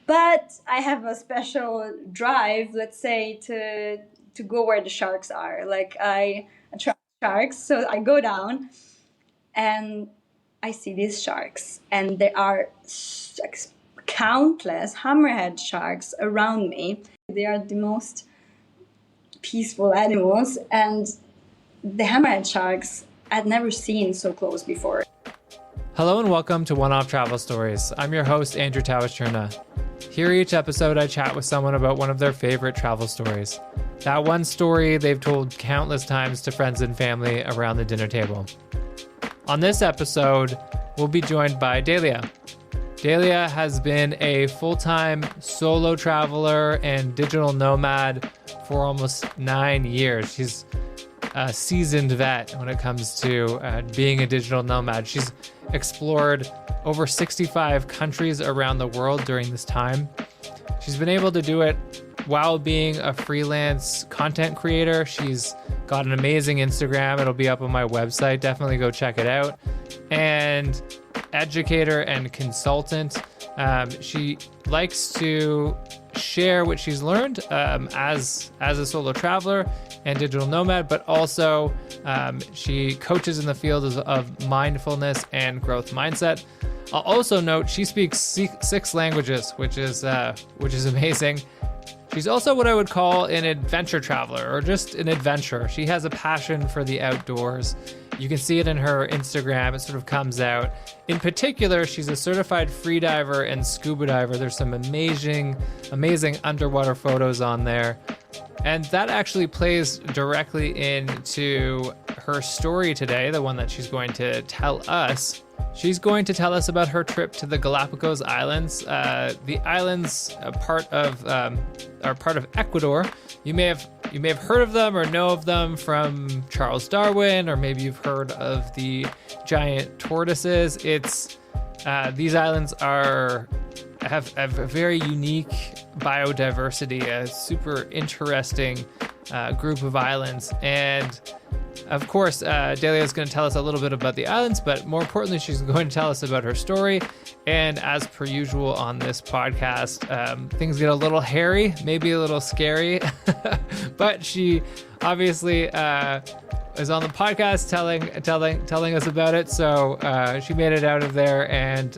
But I have a special drive, let's say, to go where the sharks are. Like I attract sharks, so I go down and I see these sharks, and there are countless hammerhead sharks around me. They are the most peaceful animals, and the hammerhead sharks I'd never seen so close before. Hello and welcome to One-Off Travel Stories. I'm your host, Andrew Tawaschurna. Here each episode, I chat with someone about one of their favorite travel stories. That one story they've told countless times to friends and family around the dinner table. On this episode, we'll be joined by Delia. Delia has been a full-time solo traveler and digital nomad for almost 9 years. She's a seasoned vet when it comes to being a digital nomad. She's explored over 65 countries around the world during this time. She's been able to do it while being a freelance content creator. She's got an amazing Instagram. It'll be up on my website. Definitely go check it out. And educator and consultant. She likes to share what she's learned as a solo traveler and digital nomad, but also she coaches in the field of mindfulness and growth mindset. I'll also note she speaks 6 languages, which is amazing. She's also what I would call an adventure traveler, or just an adventurer. She has a passion for the outdoors. You can see it in her Instagram. It sort of comes out. In particular, she's a certified freediver and scuba diver. There's some amazing underwater photos on there. And that actually plays directly into her story today, the one that she's going to tell us. She's going to tell us about her trip to the Galapagos Islands. The islands are part of Ecuador. You may have heard of them or know of them from Charles Darwin, or maybe you've heard of the giant tortoises. These islands have a very unique biodiversity, a super interesting group of islands. And of course, Delia is going to tell us a little bit about the islands, but more importantly, she's going to tell us about her story. And as per usual on this podcast, things get a little hairy, maybe a little scary, but she obviously is on the podcast telling us about it. So she made it out of there and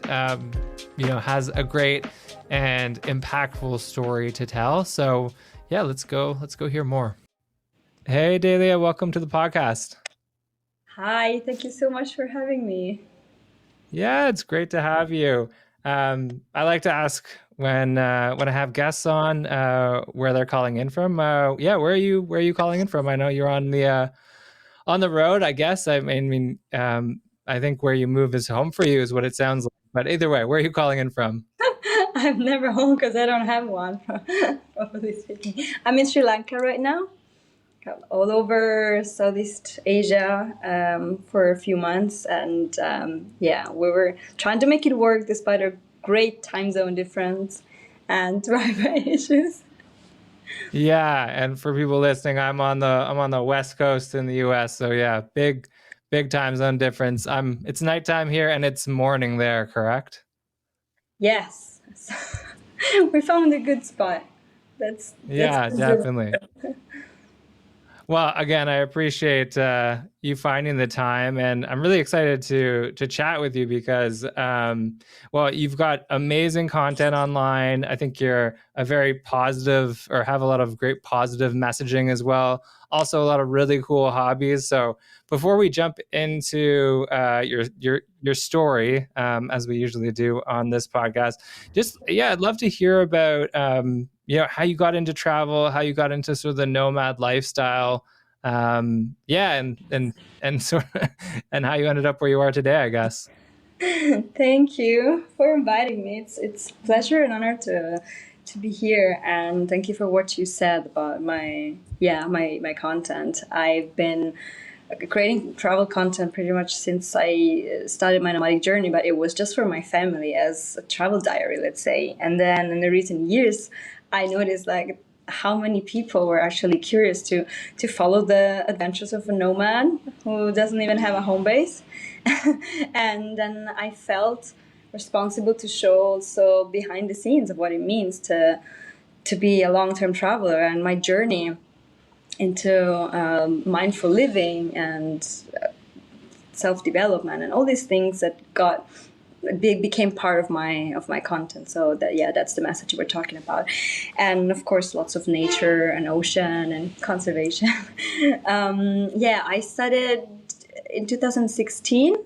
has a great and impactful story to tell. So yeah, let's go hear more. Hey, Delia, welcome to the podcast. Hi, thank you so much for having me. Yeah, it's great to have you. I like to ask when I have guests on where they're calling in from. Where are you calling in from? I know you're on the road, I guess. I mean, I think where you move is home for you, is what it sounds like. But either way, where are you calling in from? I'm never home because I don't have one. Probably speaking, I'm in Sri Lanka right now. All over Southeast Asia for a few months, and we were trying to make it work despite a great time zone difference and Wi-Fi issues. Yeah, and for people listening, I'm on the West Coast in the US, so yeah, big time zone difference. It's nighttime here and it's morning there, correct? Yes. We found a good spot. That's definitely. Well, again, I appreciate you finding the time, and I'm really excited to chat with you because, you've got amazing content online. I think you're a very positive, or have a lot of great positive messaging as well. Also, a lot of really cool hobbies. So, before we jump into your story, as we usually do on this podcast, I'd love to hear about how you got into travel, how you got into sort of the nomad lifestyle, and sort of, and how you ended up where you are today, I guess. Thank you for inviting me. It's a pleasure and honor to be here, and thank you for what you said about my content. I've been creating travel content pretty much since I started my nomadic journey, but it was just for my family as a travel diary, let's say. And then in the recent years, I noticed like how many people were actually curious to follow the adventures of a nomad who doesn't even have a home base. And then I felt responsible to show also behind the scenes of what it means to be a long-term traveler and my journey into mindful living and self-development and all these things that became part of my content. So that's the message we're talking about, and of course lots of nature and ocean and conservation. I studied in 2016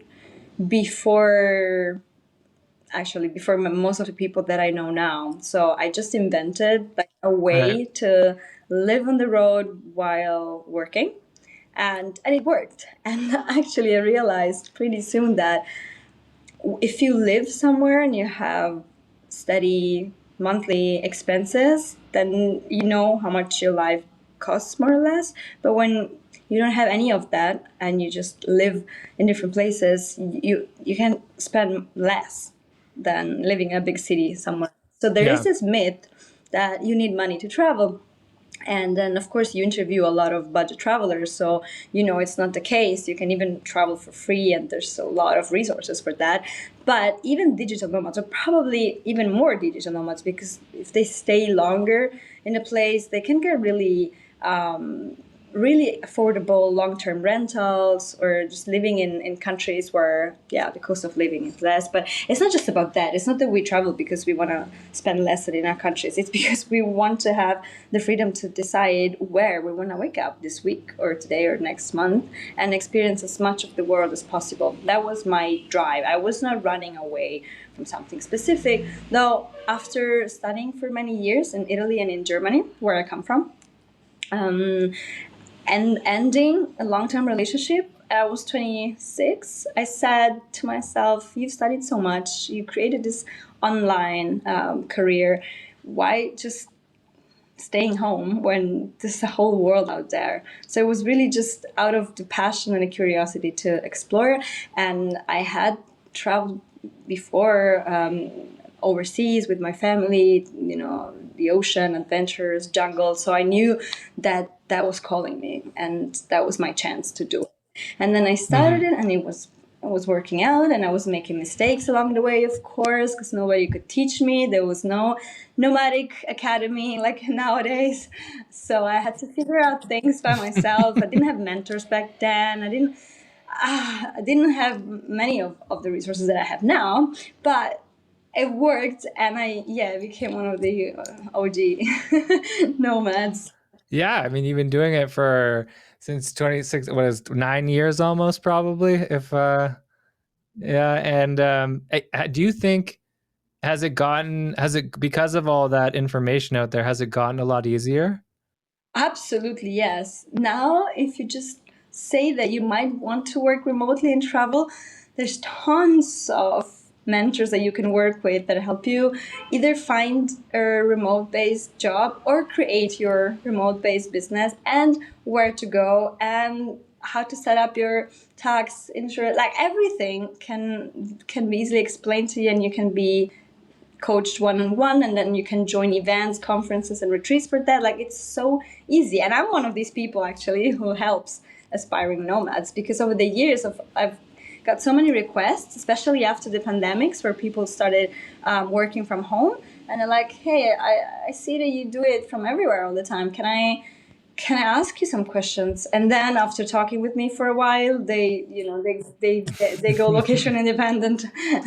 before most of the people that I know now. So I just invented like a Right. way to live on the road while working, and it worked. And actually, I realized pretty soon that if you live somewhere and you have steady monthly expenses, then you know how much your life costs more or less. But when you don't have any of that and you just live in different places, you can spend less than living in a big city somewhere. So there is Yeah. this myth that you need money to travel. And then, of course, you interview a lot of budget travelers. So, it's not the case. You can even travel for free, and there's a lot of resources for that. But even digital nomads, or probably even more digital nomads, because if they stay longer in a place, they can get really affordable long-term rentals, or just living in countries where the cost of living is less. But it's not just about that. It's not that we travel because we want to spend less in our countries. It's because we want to have the freedom to decide where we want to wake up this week or today or next month and experience as much of the world as possible. That was my drive. I was not running away from something specific, though. After studying for many years in Italy and in Germany, where I come from, and ending a long-term relationship, I was 26. I said to myself, you've studied so much, you created this online career, why just staying home when there's a whole world out there? So it was really just out of the passion and the curiosity to explore. And I had traveled before overseas with my family, the ocean, adventures, jungle. So I knew that was calling me, and that was my chance to do it. And then I started it, and it was working out, and I was making mistakes along the way, of course, because nobody could teach me. There was no nomadic academy like nowadays. So I had to figure out things by myself. I didn't have mentors back then. I didn't have many of the resources that I have now, but it worked, and I became one of the OG nomads. Yeah, I mean, you've been doing it for since 26, what is 9 years almost, probably. If yeah, and do you think has it because of all that information out there, has it gotten a lot easier? Absolutely, yes. Now, if you just say that you might want to work remotely and travel, there's tons of mentors that you can work with that help you either find a remote based job or create your remote based business, and where to go and how to set up your tax, insurance, like everything can be easily explained to you, and you can be coached one-on-one, and then you can join events, conferences, and retreats for that. Like, it's so easy. And I'm one of these people actually who helps aspiring nomads, because over the years I've got so many requests, especially after the pandemics, where people started working from home, and they're like, hey, I see that you do it from everywhere all the time. Can I ask you some questions? And then after talking with me for a while, they go location independent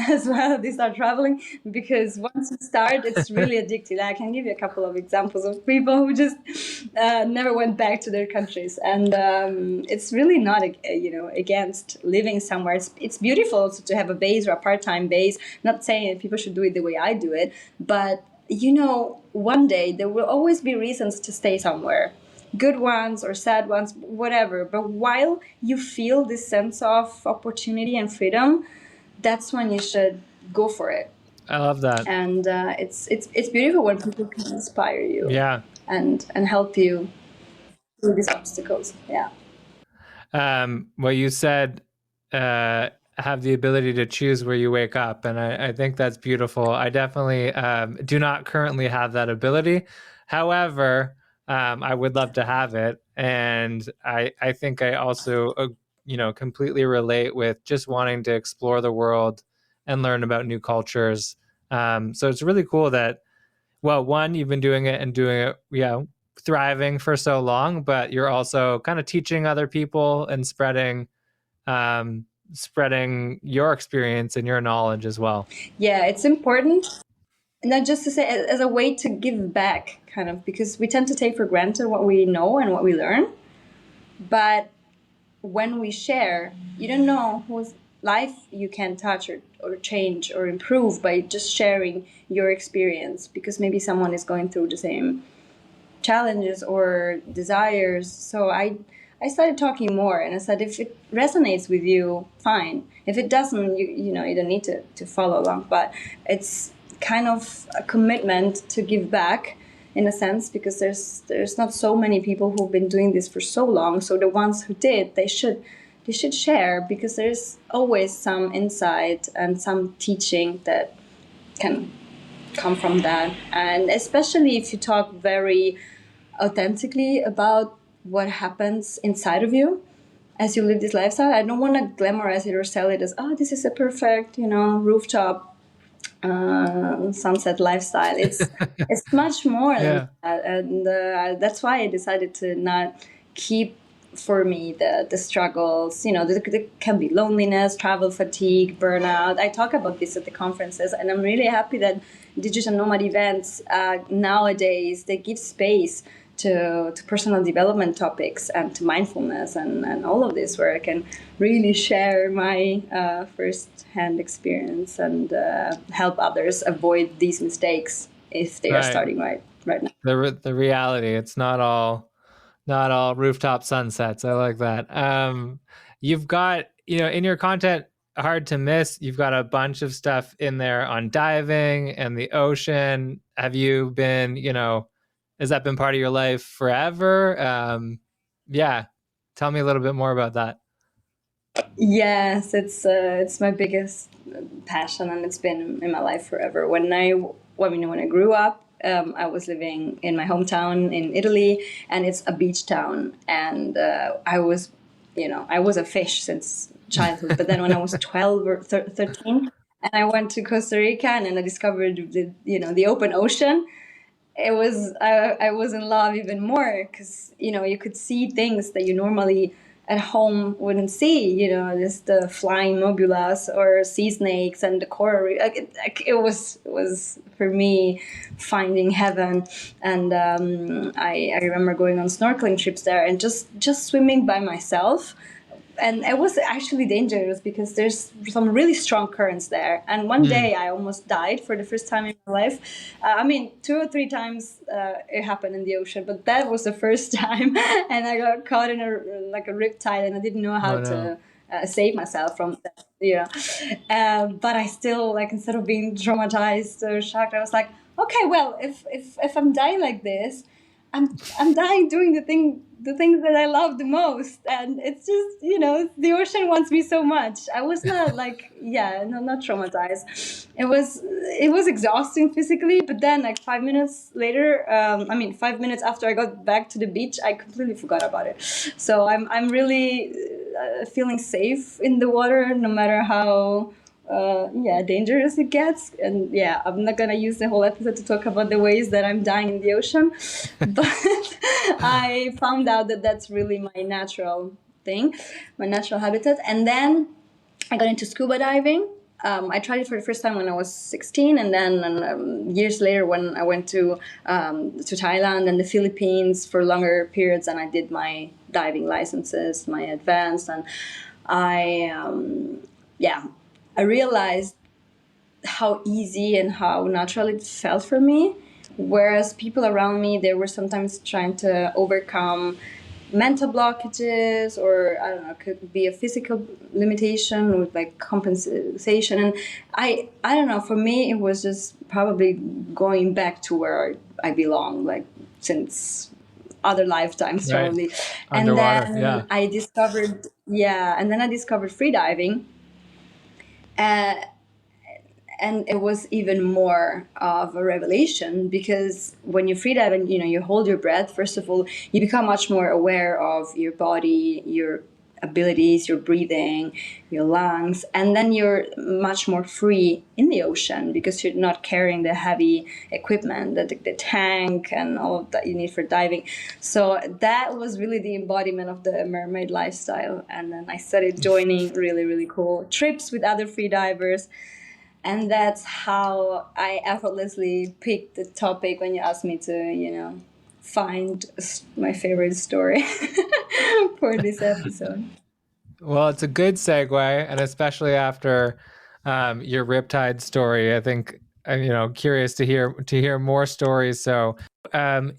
as well. They start traveling, because once you start, it's really addictive. I can give you a couple of examples of people who just never went back to their countries. And it's really not against living somewhere. It's beautiful also to have a base or a part-time base. Not saying that people should do it the way I do it, but one day there will always be reasons to stay somewhere, good ones or sad ones, whatever. But while you feel this sense of opportunity and freedom, that's when you should go for it. I love that. And it's beautiful when people can inspire you Yeah. and help you through these obstacles. Yeah. Well, you said have the ability to choose where you wake up, and I think that's beautiful. I definitely do not currently have that ability. However, I would love to have it, and I think I also completely relate with just wanting to explore the world and learn about new cultures. So it's really cool that, well, one, you've been doing it and doing it, thriving for so long, but you're also kind of teaching other people and spreading your experience and your knowledge as well. Yeah, it's important. Not just to say as a way to give back, kind of, because we tend to take for granted what we know and what we learn. But when we share, you don't know whose life you can touch or change or improve by just sharing your experience, because maybe someone is going through the same challenges or desires. So I started talking more, and I said, if it resonates with you, fine. If it doesn't, you don't need to follow along. But it's kind of a commitment to give back, in a sense, because there's not so many people who've been doing this for so long. So the ones who did, they should share, because there's always some insight and some teaching that can come from that. And especially if you talk very authentically about what happens inside of you as you live this lifestyle. I don't want to glamorize it or sell it as, oh, this is a perfect, rooftop sunset lifestyle. It's much more than that, and that's why I decided to not keep for me the struggles. There can be loneliness, travel fatigue, burnout. I talk about this at the conferences, and I'm really happy that digital nomad events nowadays, they give space to personal development topics and to mindfulness and all of this, where I can really share my first-hand experience and help others avoid these mistakes if they are starting right now. The reality, it's not all rooftop sunsets. I like that. You've got, in your content, hard to miss, you've got a bunch of stuff in there on diving and the ocean. Have you been, has that been part of your life forever? Tell me a little bit more about that. Yes, it's my biggest passion, and it's been in my life forever. When I grew up, I was living in my hometown in Italy, and it's a beach town. And I was a fish since childhood. But then when I was 12 or 13, and I went to Costa Rica, and then I discovered the open ocean. I was in love even more, because you could see things that you normally at home wouldn't see. Just the flying mobulas or sea snakes and the coral reef. It was for me finding heaven. And I remember going on snorkeling trips there and just swimming by myself. And it was actually dangerous, because there's some really strong currents there. And one day I almost died for the first time in my life. 2 or 3 times it happened in the ocean, but that was the first time. And I got caught in a riptide, and I didn't know how to save myself from that. But I still, instead of being traumatized or shocked, I was like, okay, well, if I'm dying like this, I'm dying doing the things that I love the most. And it's just, the ocean wants me so much. I was not not traumatized. It was exhausting physically, but then 5 minutes later, 5 minutes after I got back to the beach, I completely forgot about it. So I'm really feeling safe in the water, no matter how dangerous it gets. And I'm not gonna use the whole episode to talk about the ways that I'm dying in the ocean, but I found out that that's really my natural thing, my natural habitat. And then I got into scuba diving. I tried it for the first time when I was 16, and then years later when I went to Thailand and the Philippines for longer periods, and I did my diving licenses, my advanced, and I realized how easy and how natural it felt for me. Whereas people around me, they were sometimes trying to overcome mental blockages, or I don't know, it could be a physical limitation with compensation. And I don't know, for me, it was just probably going back to where I belong, since other lifetimes, probably. Underwater, and then I discovered freediving. And it was even more of a revelation, because when you freedive and you hold your breath, first of all, you become much more aware of your body, your abilities, your breathing, your lungs, and then you're much more free in the ocean because you're not carrying the heavy equipment, the tank and all of that you need for diving. So that was really the embodiment of the mermaid lifestyle. And then I started joining really, really cool trips with other free divers. And that's how I effortlessly picked the topic when you asked me to, find my favorite story for this episode. Well, it's a good segue, and especially after your Riptide story, I think curious to hear more stories. So,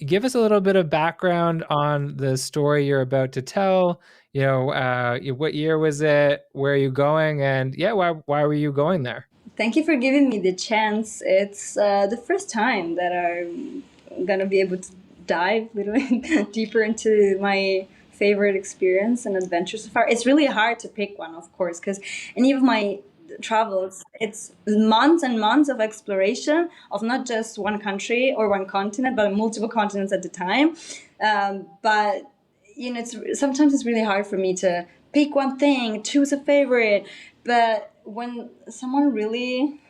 give us a little bit of background on the story you're about to tell. What year was it? Where are you going? And yeah, why were you going there? Thank you for giving me the chance. It's the first time that I'm gonna be able to dive a little deeper into my favorite experience and adventure so far. It's really hard to pick one, of course, because any of my travels, it's months and months of exploration of not just one country or one continent, but multiple continents at a time. But sometimes it's really hard for me to pick one thing, choose a favorite. But when someone really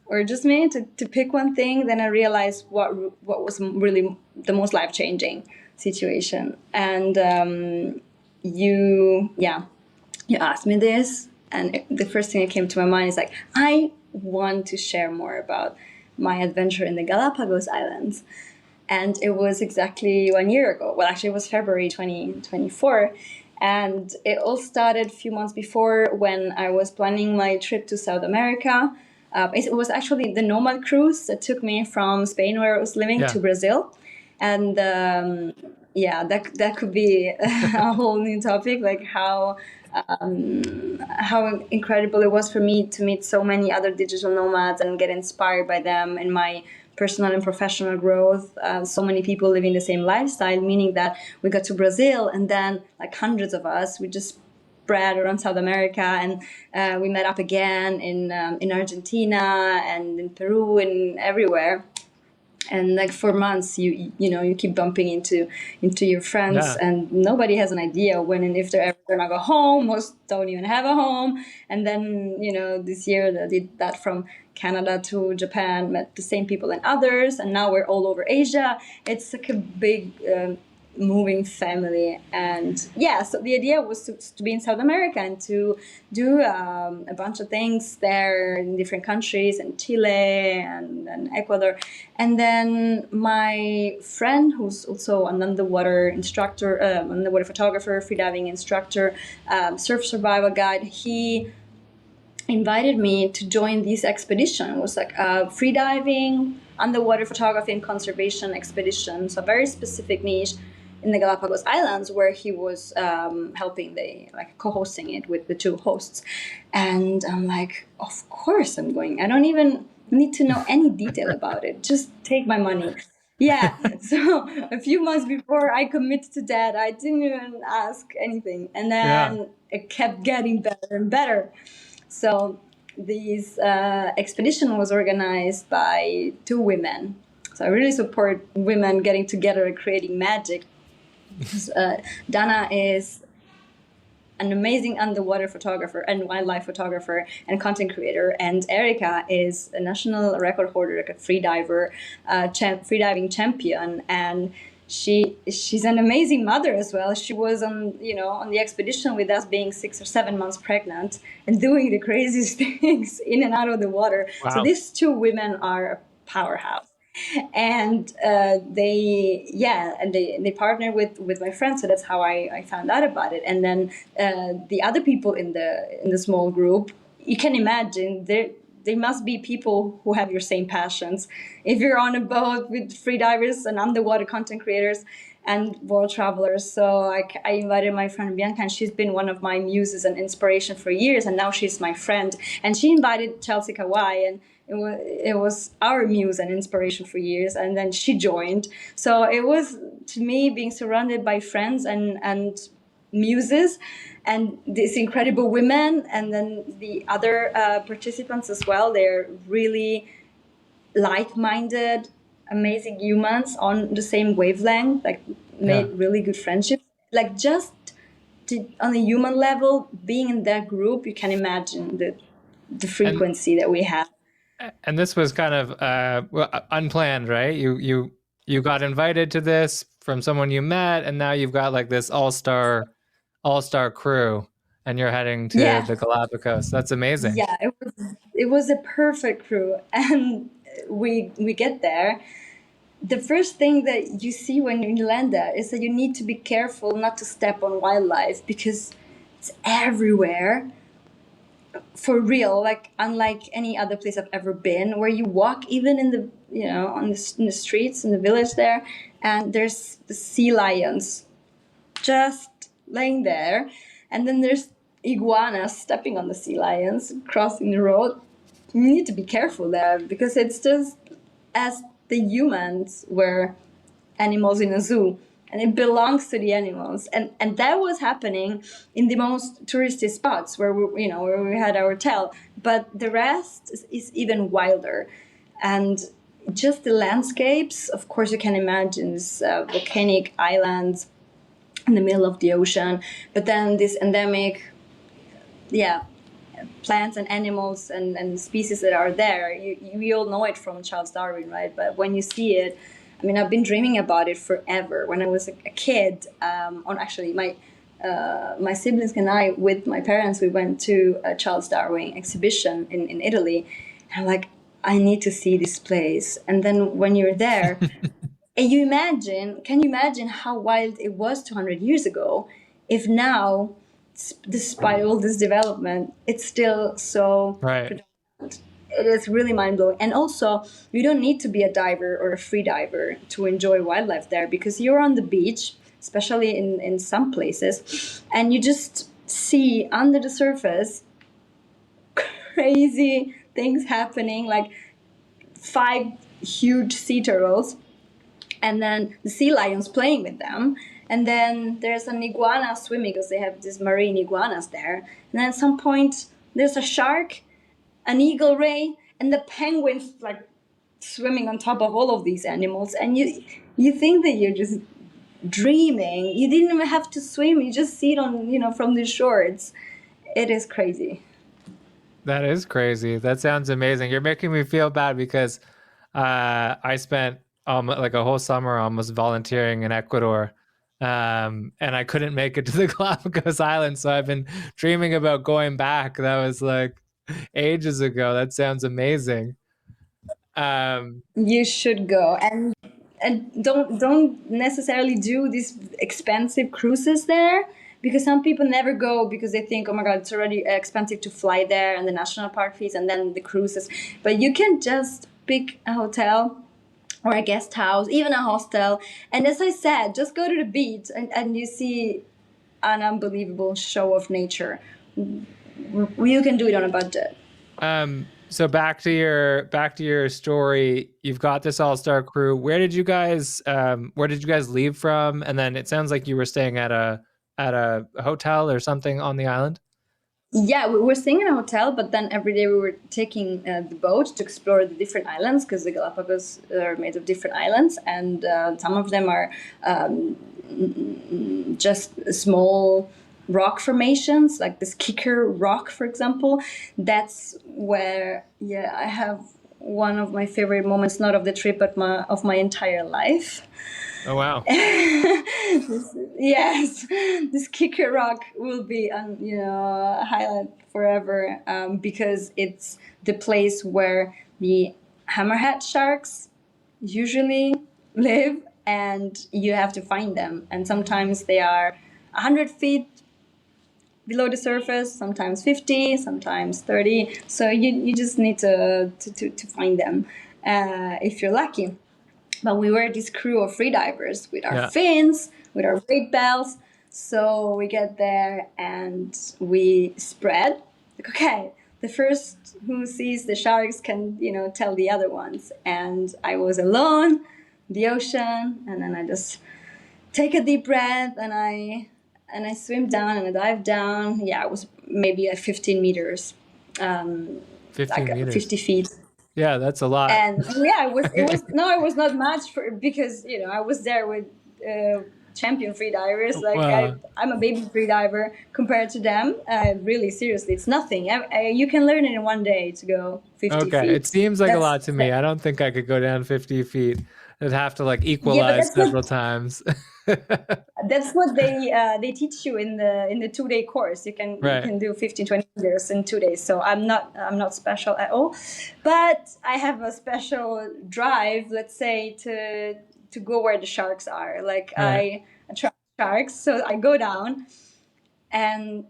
urges me to pick one thing, then I realize what was really the most life-changing situation. And you asked me this, and the first thing that came to my mind is like, I want to share more about my adventure in the Galapagos Islands. And it was exactly 1 year ago. Well, actually, it was February 2024. And it all started a few months before when I was planning my trip to South America. It was actually the Nomad cruise that took me from Spain, where I was living, to Brazil. And that could be a whole new topic, like how incredible it was for me to meet so many other digital nomads and get inspired by them in my personal and professional growth. So many people living the same lifestyle, meaning that we got to Brazil and then like hundreds of us, we just spread around South America, and we met up again in Argentina and in Peru and everywhere. And like for months, you keep bumping into your friends, and nobody has an idea when and if they're ever gonna go home. Most don't even have a home. And then this year I did that from Canada to Japan, met the same people and others, and now we're all over Asia. It's like a big moving family. And so the idea was to be in South America and to do a bunch of things there in different countries, in Chile and Ecuador. And then my friend, who's also an underwater instructor, underwater photographer, freediving instructor, surf survival guide, he invited me to join this expedition. It was like a freediving, underwater photography and conservation expedition, so a very specific niche in the Galapagos Islands, where he was helping, co-hosting it with the two hosts. And I'm like, of course I'm going. I don't even need to know any detail about it. Just take my money. Yeah. So a few months before I committed to that, I didn't even ask anything. And then it kept getting better and better. So this expedition was organized by two women. So I really support women getting together and creating magic. Dana is an amazing underwater photographer and wildlife photographer and content creator, and Erica is a national record holder, like a freediver, freediving champion, and she's an amazing mother as well. She was on the expedition with us, being 6 or 7 months pregnant and doing the craziest things in and out of the water. Wow. So these two women are a powerhouse. And they partnered with my friend, so that's how I found out about it. And then the other people in the small group, you can imagine there must be people who have your same passions. If you're on a boat with freedivers and underwater content creators and world travelers. So I invited my friend Bianca, and she's been one of my muses and inspiration for years, and now she's my friend. And she invited Chelsea Kawai, and it was our muse and inspiration for years, and then she joined. So it was, to me, being surrounded by friends and muses and these incredible women, and then the other participants as well. They're really like-minded, amazing humans on the same wavelength, like made really good friendships. Like just on a human level, being in that group, you can imagine the frequency that we have. And this was kind of unplanned, right? You got invited to this from someone you met, and now you've got like this all star crew, and you're heading to the Galapagos. That's amazing. Yeah, it was a perfect crew, and we get there. The first thing that you see when you land there is that you need to be careful not to step on wildlife because it's everywhere. For real, like unlike any other place I've ever been, where you walk even in the in the streets in the village there, and there's the sea lions just laying there, and then there's iguanas stepping on the sea lions crossing the road. You need to be careful there because it's just as the humans were animals in a zoo, and it belongs to the animals, and that was happening in the most touristy spots where where we had our hotel, but the rest is even wilder. And just the landscapes, of course, you can imagine this volcanic islands in the middle of the ocean, but then this endemic plants and animals and species that are there. We all know it from Charles Darwin, right? But when you see it, I mean, I've been dreaming about it forever. When I was a kid, my siblings and I, with my parents, we went to a Charles Darwin exhibition in Italy. And I'm like, I need to see this place. And then when you're there, and can you imagine how wild it was 200 years ago? If now, despite all this development, it's still so Right. it is really mind-blowing. And also, you don't need to be a diver or a free diver to enjoy wildlife there, because you're on the beach, especially in some places, and you just see under the surface crazy things happening, like 5 huge sea turtles, and then the sea lions playing with them. And then there's an iguana swimming because they have these marine iguanas there. And then at some point, there's a shark, an eagle ray, and the penguins like swimming on top of all of these animals. And you think that you're just dreaming. You didn't even have to swim. You just see it on from the shores. It is crazy. That is crazy. That sounds amazing. You're making me feel bad because I spent like a whole summer almost volunteering in Ecuador. And I couldn't make it to the Galapagos Islands, so I've been dreaming about going back. That was like ages ago. That sounds amazing. You should go, and don't necessarily do these expensive cruises there, because some people never go because they think, oh my god, it's already expensive to fly there and the national park fees and then the cruises. But you can just pick a hotel or a guest house, even a hostel, and as I said, just go to the beach and you see an unbelievable show of nature. You can do it on a budget. So back to your story. You've got this all-star crew. Where did you guys leave from? And then it sounds like you were staying at a hotel or something on the island. Yeah, we were staying in a hotel, but then every day we were taking the boat to explore the different islands, because the Galapagos are made of different islands, and some of them are just small rock formations, like this kicker rock, for example. That's where, I have one of my favorite moments, not of the trip, but of my entire life. Oh, wow. Yes, this kicker rock will be a highlight forever, because it's the place where the hammerhead sharks usually live, and you have to find them. And sometimes they are 100 feet below the surface, sometimes 50, sometimes 30. So you just need to find them if you're lucky. But we were this crew of freedivers with our fins, with our weight belts. So we get there and we spread. Like, okay, the first who sees the sharks can, tell the other ones. And I was alone, the ocean, and then I just take a deep breath and I swim down and I dive down. Yeah, it was maybe at 15 meters. 15 meters. 50 feet. Yeah, that's a lot. And it was not much because I was there with champion free divers. Like Wow. I'm a baby free diver compared to them. Really, seriously, it's nothing. You can learn it in one day to go 50 Okay. It feet. seems like a That's lot to me. I don't think I could go down 50 feet. I'd have to like yeah, but equalize that's what several times. they teach you in the 2 day course. You Right. can do 15, 20 meters in 2 days. So I'm not special at all, but I have a special drive, let's say, to go where the sharks are. Like Right. I attract sharks, so I go down and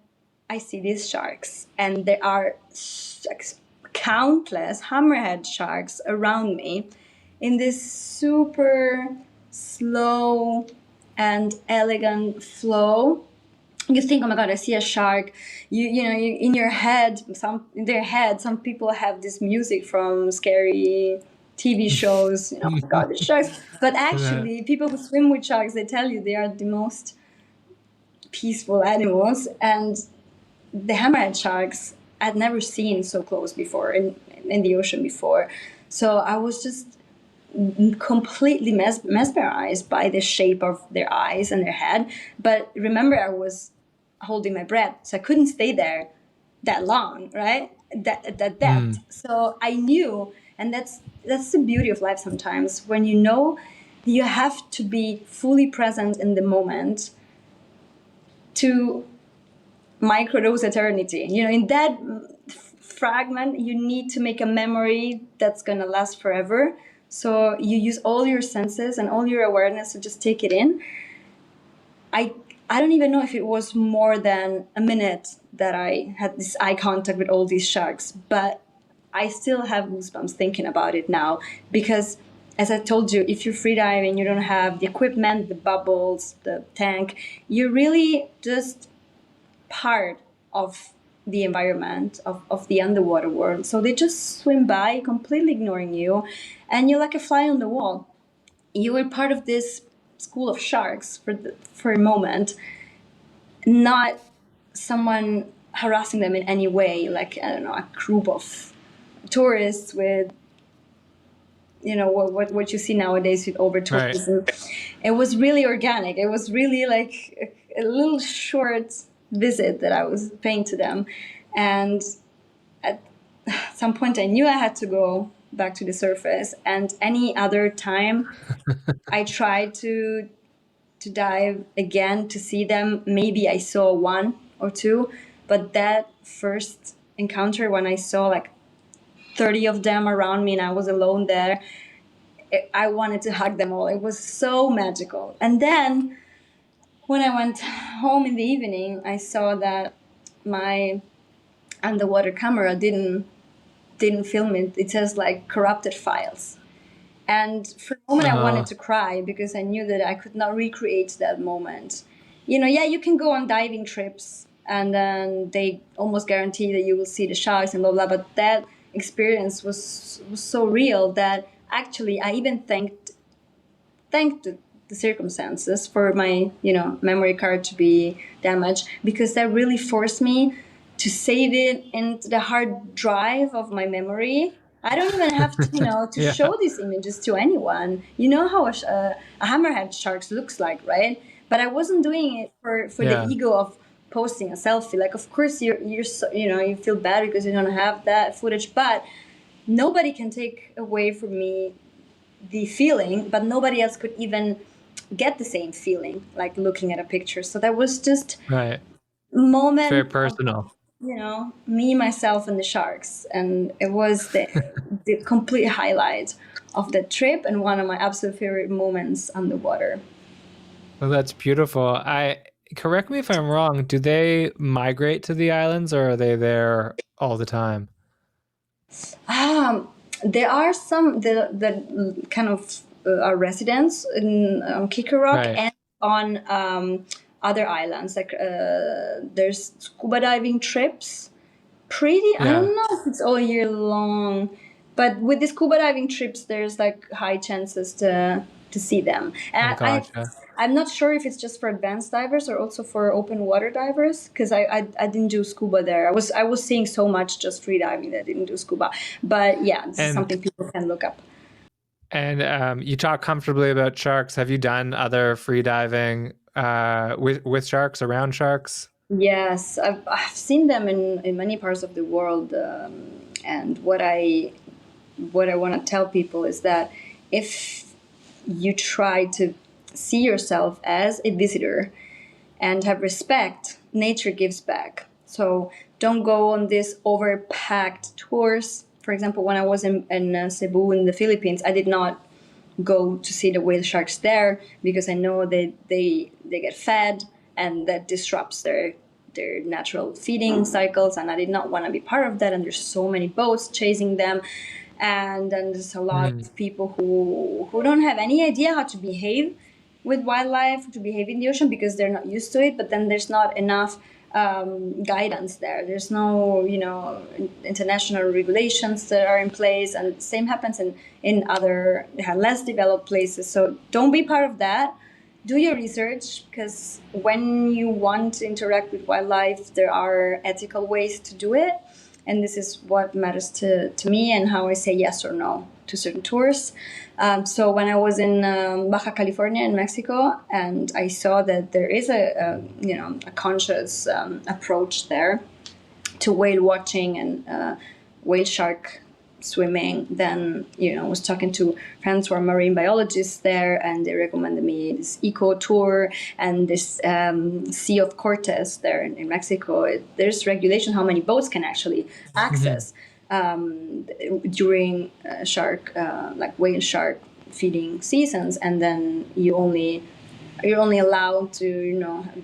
I see these sharks, and there are countless hammerhead sharks around me in this super slow and elegant flow. You think, oh my god, I see a shark. In your head, in their head, some people have this music from scary TV shows. Oh my god, the sharks. But Right. actually, people who swim with sharks, they tell you they are the most peaceful animals. And the hammerhead sharks I'd never seen so close before in the ocean before. So I was just completely mesmerized by the shape of their eyes and their head. But remember, I was holding my breath, so I couldn't stay there that long, right? That depth. Mm. So I knew, and that's the beauty of life sometimes, when you know you have to be fully present in the moment to microdose eternity. In that fragment, you need to make a memory that's going to last forever. So you use all your senses and all your awareness to just take it in. I don't even know if it was more than a minute that I had this eye contact with all these sharks, but I still have goosebumps thinking about it now, because as I told you, if you're freediving, you don't have the equipment, the bubbles, the tank, you're really just part of the environment of the underwater world. So they just swim by, completely ignoring you, and you're like a fly on the wall. You were part of this school of sharks for a moment, not someone harassing them in any way, like, I don't know, a group of tourists with, what you see nowadays with over Right. tourism. It was really organic. It was really like a little short visit that I was paying to them. And at some point I knew I had to go back to the surface, and any other time I tried to dive again to see them, maybe I saw one or two, but that first encounter when I saw like 30 of them around me and I was alone there, I wanted to hug them all. It was so magical. And then when I went home in the evening, I saw that my underwater camera didn't film it. It says like corrupted files. And for a moment I wanted to cry, because I knew that I could not recreate that moment. Yeah, you can go on diving trips and then they almost guarantee that you will see the sharks and blah blah, but that experience was so real that actually I even thanked the circumstances for my memory card to be damaged, because that really forced me to save it into the hard drive of my memory. I don't even have to to Yeah. show these images to anyone. You know how a hammerhead shark looks like, right? But I wasn't doing it for the Yeah. ego of posting a selfie. Like, of course you're so, you feel bad because you don't have that footage, but nobody can take away from me the feeling, but nobody else could even get the same feeling like looking at a picture. So that was just Right. a It's very moment of, personal. me, myself, and the sharks. And it was the complete highlight of the trip and one of my absolute favorite moments underwater. Well, that's beautiful. I correct me if I'm wrong. Do they migrate to the islands or are they there all the time? Um, there are some the kind of are residents on Kicker Rock Right. and on other islands. Like there's scuba diving trips. I Yeah. don't know if it's all year long, but with the scuba diving trips, there's like high chances to see them. Oh, And gotcha. I'm not sure if it's just for advanced divers or also for open water divers, because I didn't do scuba there. I was seeing so much just free diving that I didn't do scuba. But yeah, this is And something people can look up. And you talk comfortably about sharks. Have you done other free diving with sharks, around sharks? Yes, I've seen them in many parts of the world, and what I want to tell people is that if you try to see yourself as a visitor and have respect, nature gives back. So don't go on these overpacked tours. For example, when I was in Cebu in the Philippines, I did not go to see the whale sharks there because I know they get fed and that disrupts their natural feeding cycles, and I did not want to be part of that. And there's so many boats chasing them, and then there's a lot Mm. of people who don't have any idea how to behave with wildlife, to behave in the ocean because they're not used to it. But then there's not enough guidance there. There's no, international regulations that are in place, and same happens in other less developed places. So don't be part of that. Do your research, because when you want to interact with wildlife, there are ethical ways to do it. And this is what matters to me and how I say yes or no to certain tours. So when I was in Baja California in Mexico, and I saw that there is a conscious approach there to whale watching and whale shark swimming, then I was talking to friends who are marine biologists there, and they recommended me this eco tour and this Sea of Cortez there in Mexico. There's regulation how many boats can actually Mhm. access during like whale shark feeding seasons, and then you're only allowed to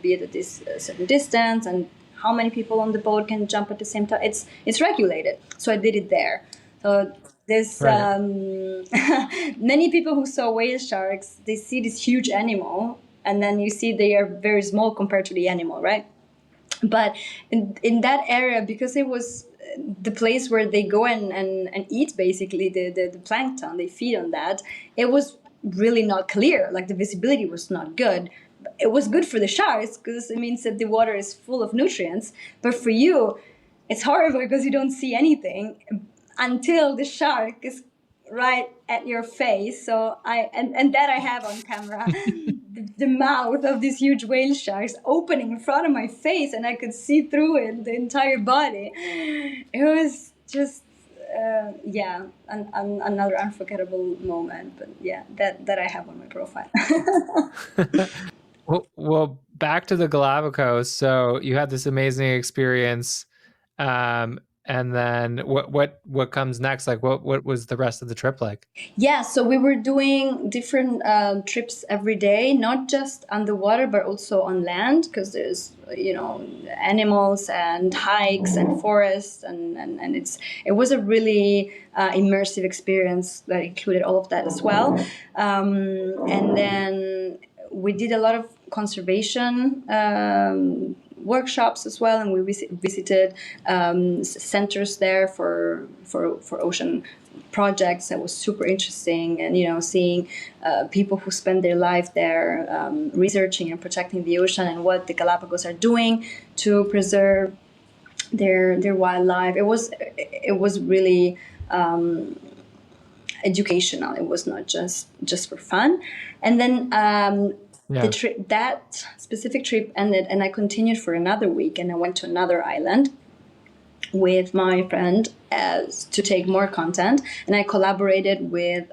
be at this certain distance, and how many people on the boat can jump at the same time. It's regulated, so I did it there. So there's Right. many people who saw whale sharks. They see this huge animal, and then you see they are very small compared to the animal, right? But in that area, because it was the place where they go and eat basically the plankton, they feed on that. It was really not clear. Like the visibility was not good. It was good for the sharks because it means that the water is full of nutrients. But for you, it's horrible because you don't see anything until the shark is right at your face. So and that I have on camera, the mouth of these huge whale sharks opening in front of my face, and I could see through it the entire body. It was just another unforgettable moment. But yeah, that I have on my profile. Well, back to the Galapagos. So you had this amazing experience, and then what comes next? Like, what was the rest of the trip like? Yeah, so we were doing different trips every day, not just underwater, but also on land, because there's animals and hikes and forests, and it was a really immersive experience that included all of that as well. And then we did a lot of conservation workshops as well, and we visited centers there for ocean projects. That was super interesting, and seeing people who spend their life there researching and protecting the ocean, and what the Galapagos are doing to preserve their wildlife. It was really educational. It was not just for fun. And then Yeah. that specific trip ended, and I continued for another week, and I went to another island with my friend to take more content, and I collaborated with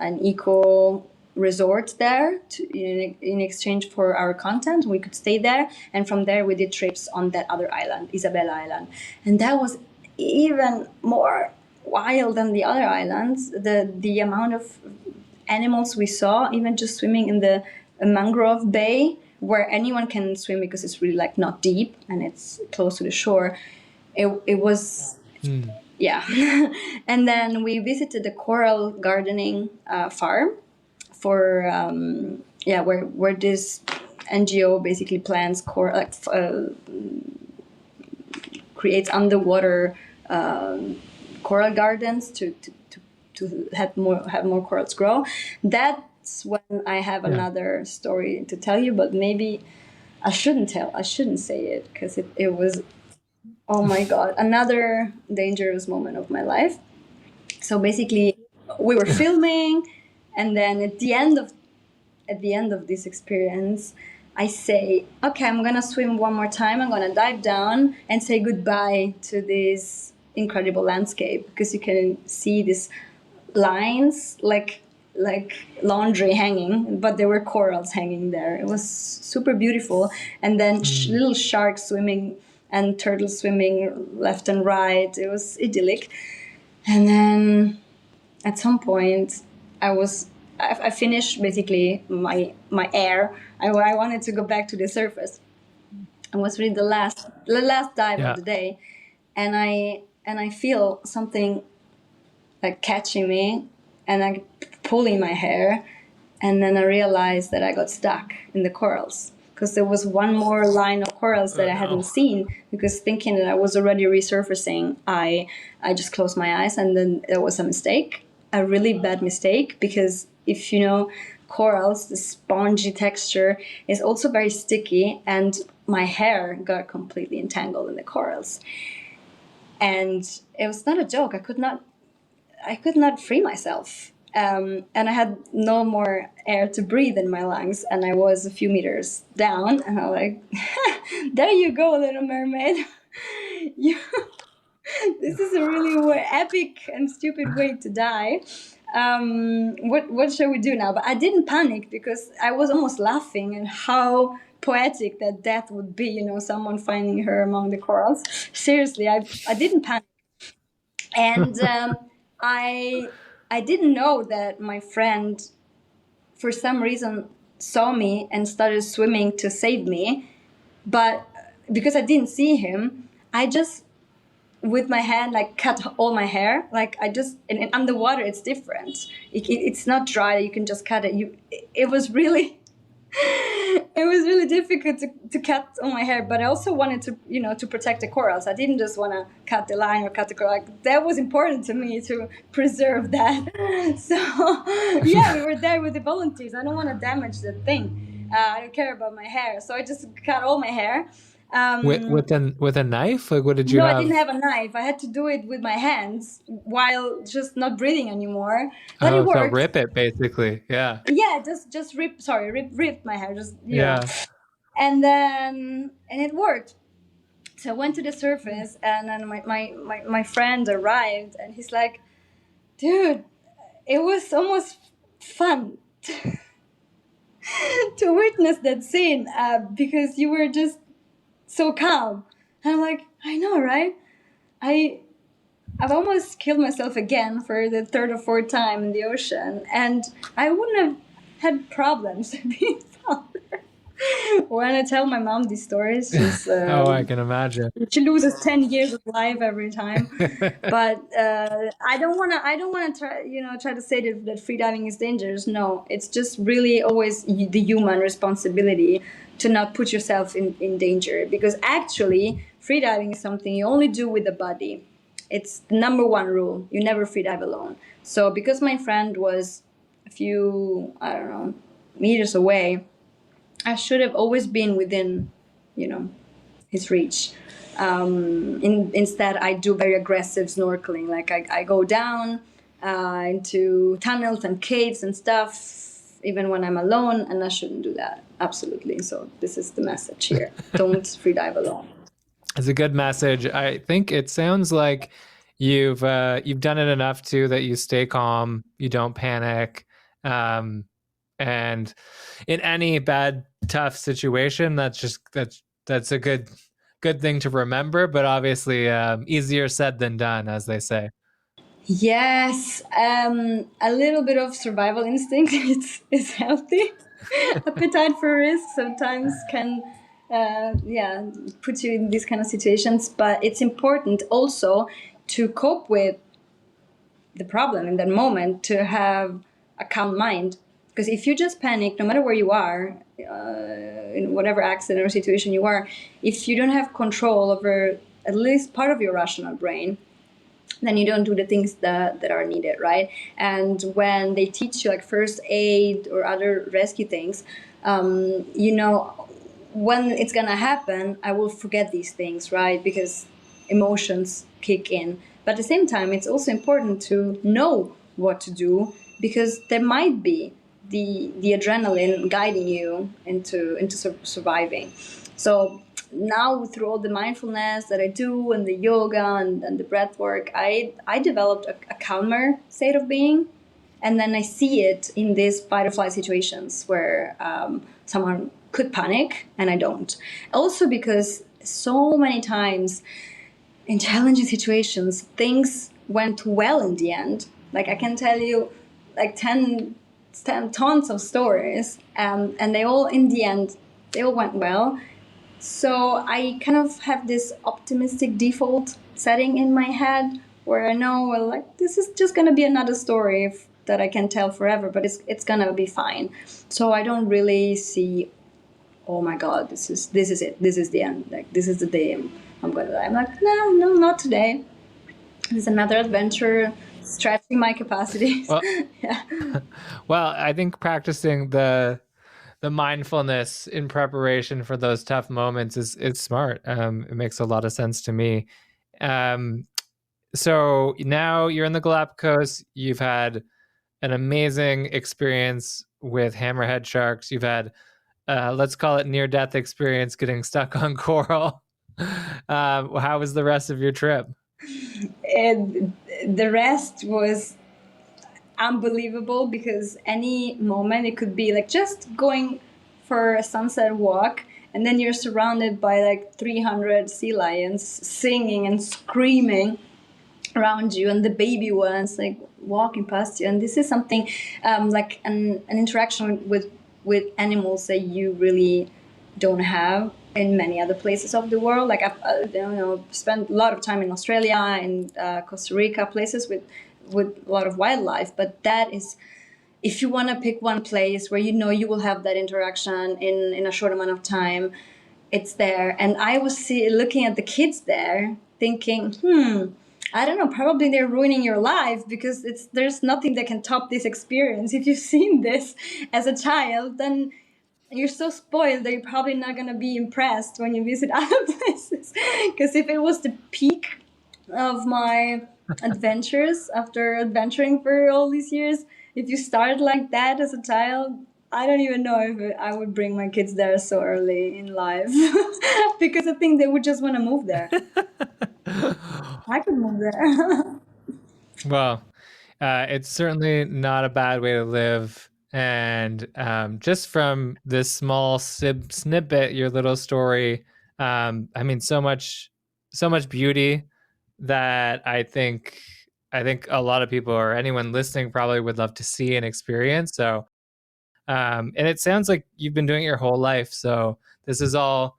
an eco resort there in exchange for our content. We could stay there, and from there we did trips on that other island, Isabela Island, and that was even more wild than the other islands. The amount of animals we saw, even just swimming in the mangrove bay where anyone can swim because it's really like not deep and it's close to the shore. It was Hmm. yeah. And then we visited the coral gardening farm for where this NGO basically plants coral, like creates underwater coral gardens to have more corals grow. That's when I have Yeah. another story to tell you, but maybe I shouldn't say it because it was, oh my god, another dangerous moment of my life. So basically, we were filming, and then at the end of this experience, I say, okay, I'm gonna swim one more time. I'm gonna dive down and say goodbye to this incredible landscape, because you can see these lines like laundry hanging, but there were corals hanging there. It was super beautiful. And then little sharks swimming and turtles swimming left and right. It was idyllic. And then at some point, I finished basically my air. I wanted to go back to the surface. It was really the last dive of the day, and I feel something like catching me and like pulling my hair, and then I realized that I got stuck in the corals, because there was one more line of corals that I hadn't seen, because thinking that I was already resurfacing, I just closed my eyes, and then there was a mistake, a really bad mistake, because if you know corals, the spongy texture is also very sticky, and my hair got completely entangled in the corals. And it was not a joke. I could not free myself. And I had no more air to breathe in my lungs, and I was a few meters down, and I was like, there you go, little mermaid. This is a really epic and stupid way to die. What shall we do now? But I didn't panic, because I was almost laughing at how poetic that death would be, you know, someone finding her among the corals. Seriously, I didn't panic. And I didn't know that my friend, for some reason, saw me and started swimming to save me. But because I didn't see him, I just, with my hand, like cut all my hair. Like I just, and underwater it's different. It's not dry. You can just cut it. It was really difficult to cut all my hair, but I also wanted to, you know, to protect the corals. I didn't just want to cut the line or cut the coral. Like, that was important to me to preserve that. So yeah, we were there with the volunteers. I don't want to damage the thing. I don't care about my hair, so I just cut all my hair. With a knife? Like, what did you no, have? I didn't have a knife. I had to do it with my hands while just not breathing anymore. But it worked. So rip it, basically. Yeah. Yeah, just rip my hair. Just, you know. And it worked. So I went to the surface, and then my friend arrived, and he's like, dude, it was almost fun to witness that scene, because you were just so calm. And I'm like, I know, right? I've almost killed myself again for the third or fourth time in the ocean, and I wouldn't have had problems being found. When I tell my mom these stories, she's, I can imagine. She loses 10 years of life every time. But I don't want to try to say that freediving is dangerous. No, it's just really always the human responsibility to not put yourself in danger, because actually freediving is something you only do with the body. It's the number one rule. You never freedive alone. So because my friend was a few, I don't know, meters away, I should have always been within, his reach. Instead, I do very aggressive snorkeling. Like I go down into tunnels and caves and stuff, even when I'm alone, and I shouldn't do that. Absolutely. So this is the message here. Don't freedive alone. It's a good message. I think it sounds like you've done it enough too that you stay calm, you don't panic, and in any bad, tough situation, that's a good thing to remember. But obviously, easier said than done, as they say. Yes, a little bit of survival instinct is healthy. Appetite for risk sometimes can put you in these kind of situations, but it's important also to cope with the problem in that moment, to have a calm mind. Because if you just panic, no matter where you are, in whatever accident or situation you are, if you don't have control over at least part of your rational brain, then you don't do the things that are needed, right? And when they teach you like first aid or other rescue things, when it's gonna happen, I will forget these things, right? Because emotions kick in. But at the same time, it's also important to know what to do, because there might be the adrenaline guiding you into surviving. So now, through all the mindfulness that I do and the yoga and the breath work, I developed a calmer state of being. And then I see it in these fight or flight situations where someone could panic and I don't. Also because so many times in challenging situations, things went well in the end. Like, I can tell you like 10 tons of stories, and they all, in the end, they all went well. So I kind of have this optimistic default setting in my head where I know, well, like, this is just going to be another story that I can tell forever, but it's going to be fine. So I don't really see, oh my God, this is it. This is the end. Like, this is the day I'm going to die. I'm like, no, not today. It's another adventure, stretching my capacities. Well, yeah. Well, I think practicing the mindfulness in preparation for those tough moments is smart. It makes a lot of sense to me. So now you're in the Galapagos. You've had an amazing experience with hammerhead sharks. You've had, let's call it near-death experience getting stuck on coral. How was the rest of your trip? And the rest was unbelievable, because any moment it could be like just going for a sunset walk, and then you're surrounded by like 300 sea lions singing and screaming around you, and the baby ones like walking past you. And this is something like an interaction with animals that you really don't have in many other places of the world. Like, I've spent a lot of time in Australia and Costa Rica, places with a lot of wildlife, but that is, if you want to pick one place where you know you will have that interaction in a short amount of time, it's there. And I was looking at the kids there thinking, I don't know, probably they're ruining your life, because there's nothing that can top this experience. If you've seen this as a child, then you're so spoiled that you're probably not going to be impressed when you visit other places. Because if it was the peak of my adventures after adventuring for all these years, if you start like that as a child, I don't even know if I would bring my kids there so early in life. Because I think they would just want to move there. I could move there. Well, it's certainly not a bad way to live. And just from this small snippet, your little story, I mean, so much beauty that I think a lot of people, or anyone listening, probably would love to see and experience. So, and it sounds like you've been doing it your whole life. So this is all,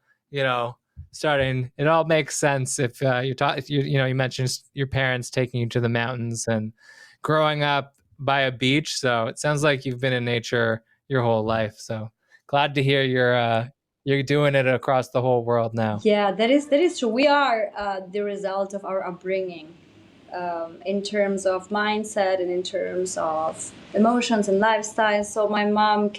starting. It all makes sense if you mentioned your parents taking you to the mountains and growing up by a beach. So it sounds like you've been in nature your whole life. So glad to hear you're doing it across the whole world now. Yeah, that is true. We are the result of our upbringing, in terms of mindset and in terms of emotions and lifestyle. So my mom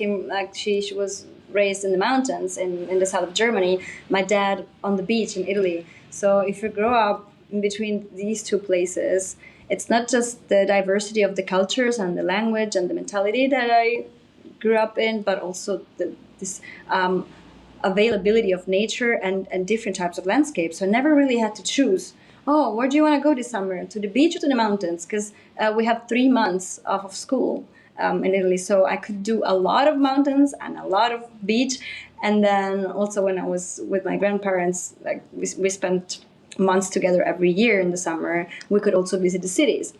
she was raised in the mountains in the south of Germany. My dad on the beach in Italy. So if you grow up in between these two places, it's not just the diversity of the cultures and the language and the mentality that I grew up in, but also this availability of nature and different types of landscapes. So I never really had to choose, oh, where do you want to go this summer? To the beach or to the mountains? Because we have 3 months off of school in Italy. So I could do a lot of mountains and a lot of beach. And then also when I was with my grandparents, like we spent months together every year in the summer. We could also visit the cities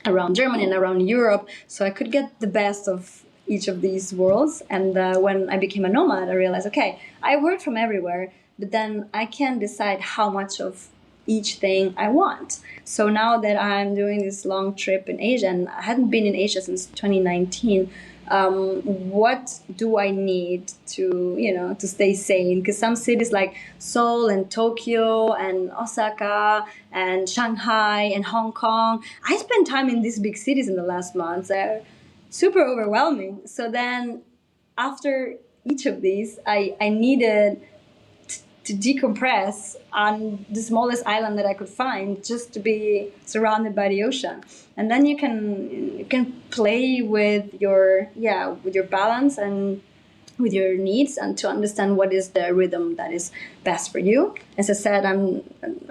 around Germany and around Europe. So I could get the best of each of these worlds. And when I became a nomad, I realized, okay, I work from everywhere, but then I can decide how much of each thing I want. So now that I'm doing this long trip in Asia, and I hadn't been in Asia since 2019, what do I need to stay sane? Because some cities like Seoul and Tokyo and Osaka and Shanghai and Hong Kong, I spent time in these big cities in the last months. They're super overwhelming. So then after each of these, I needed to decompress on the smallest island that I could find, just to be surrounded by the ocean. And then you can play with your balance and with your needs, and to understand what is the rhythm that is best for you. As I said, I'm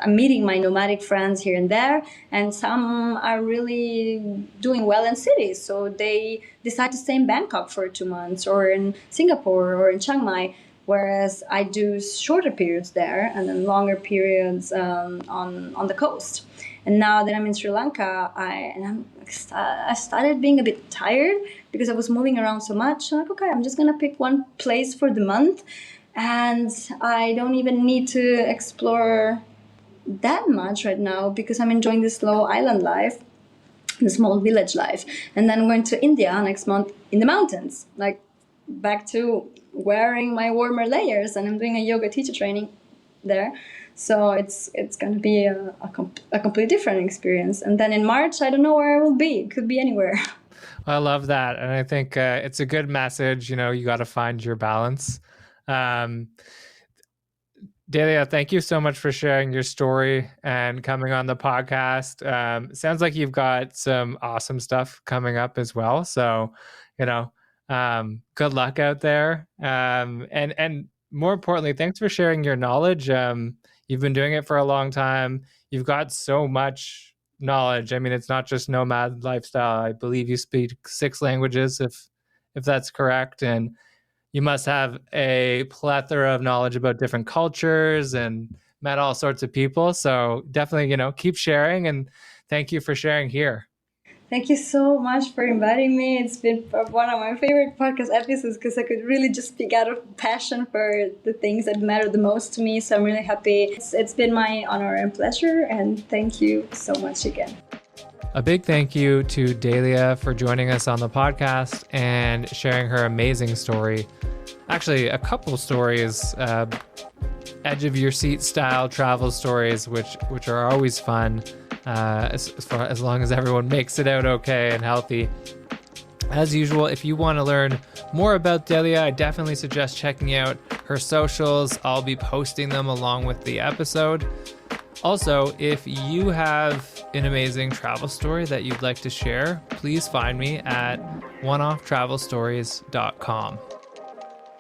meeting my nomadic friends here and there, and some are really doing well in cities, so they decide to stay in Bangkok for 2 months, or in Singapore, or in Chiang Mai, whereas I do shorter periods there and then longer periods on the coast. And now that I'm in Sri Lanka, I started being a bit tired because I was moving around so much. I'm like, okay, I'm just gonna pick one place for the month, and I don't even need to explore that much right now because I'm enjoying this slow island life, the small village life. And then I'm going to India next month in the mountains, like back to wearing my warmer layers, and I'm doing a yoga teacher training there. So it's going to be a completely different experience. And then in March, I don't know where I will be. It could be anywhere. I love that. And I think it's a good message. You know, you got to find your balance. Delia, thank you so much for sharing your story and coming on the podcast. Sounds like you've got some awesome stuff coming up as well. So, you know, good luck out there. And more importantly, thanks for sharing your knowledge. You've been doing it for a long time. You've got so much knowledge. I mean, it's not just nomad lifestyle. I believe you speak 6 languages, if that's correct. And you must have a plethora of knowledge about different cultures and met all sorts of people. So definitely, you know, keep sharing, and thank you for sharing here. Thank you so much for inviting me. It's been one of my favorite podcast episodes because I could really just speak out of passion for the things that matter the most to me. So I'm really happy. It's been my honor and pleasure, and thank you so much again. A big thank you to Delia for joining us on the podcast and sharing her amazing story. Actually, a couple stories, edge of your seat style travel stories, which are always fun. As long as everyone makes it out okay and healthy. As usual, if you want to learn more about Delia, I definitely suggest checking out her socials. I'll be posting them along with the episode. Also, if you have an amazing travel story that you'd like to share, please find me at oneofftravelstories.com.